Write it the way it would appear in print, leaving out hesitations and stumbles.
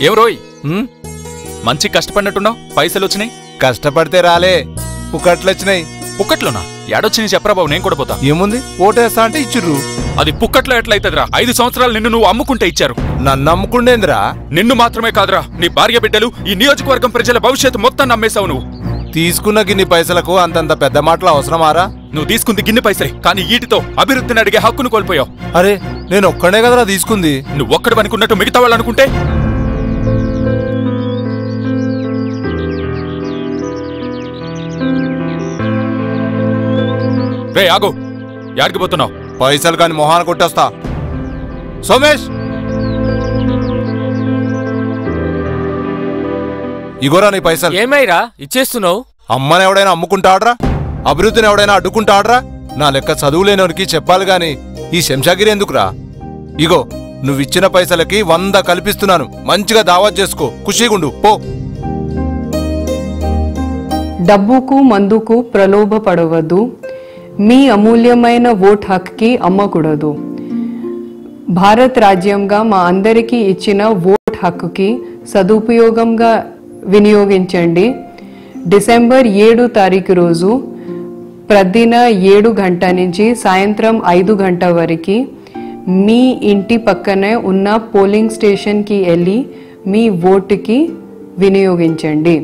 ఎవరోయ్ మంచి కష్టపడినట్టున్నావు, పైసలు వచ్చినాయి? కష్టపడితే రాలే, పుక్కట్లు వచ్చినాయి. పుక్కట్లోనా? ఏడొచ్చినాయి చెప్పరా బాబు, నేను కూడా పోతా. ఏముంది, ఓటేస్తా అంటే ఇచ్చిర్రు. అది పుక్కట్లో ఎట్లయితదిరా? 5 సంవత్సరాలు నిన్ను నువ్వు అమ్ముకుంటే ఇచ్చారు. నన్ను అమ్ముకుండేంద్రా? నిన్ను మాత్రమే కాదురా, నీ భార్య బిడ్డలు, ఈ నియోజకవర్గం ప్రజల భవిష్యత్తు మొత్తం నమ్మేశావు నువ్వు. తీసుకున్న గిన్ని పైసలకు అంతంత పెద్ద మాటలు అవసరమారా? నువ్వు తీసుకుంది గిన్నె పైసలే, కానీ వీటితో అభివృద్ధిని అడిగే హక్కును కోల్పోయావు. అరే, నేను ఒక్కడే కదరా తీసుకుంది. నువ్వొక్కడు అనుకున్నట్టు మిగతా వాళ్ళు అనుకుంటే? రే ఆగు, యాడికి పోతున్నావు? పైసలు కాని మొహాన కొట్టేస్తా. సోమేష్, ఇగోరా నీ పైసలు. ఏమైరా ఇచ్చేస్తున్నావు? అమ్మని ఎవడైనా అమ్ముకుంటాడ్రా? అభివృద్ధిని ఎవడైనా అడ్డుకుంటాడ్రా? నా లెక్క చదువులేనోనికి చెప్పాలి గాని ఈ శంషాగిరి ఎందుకురా? ఇగో, నువ్విచ్చిన పైసలకి 100 కల్పిస్తున్నాను. మంచిగా దావత్ చేసుకో, ఖుషీగుండు పో. డబ్బుకు మందుకు ప్రలోభపడవద్దు. మీ అమూల్యమైన ఓట్ హక్కి అమ్మకూడదు. భారత్ రాజ్యంగా మా అందరికీ ఇచ్చిన ఓట్ హక్కుకి సదుపయోగంగా వినియోగించండి. డిసెంబర్ 7 తారీఖు రోజు ప్రతిదిన 7 గంటల నుంచి సాయంత్రం 5 గంటల వరకు మీ ఇంటి పక్కనే ఉన్న పోలింగ్ స్టేషన్కి వెళ్ళి మీ ఓటుకి వినియోగించండి.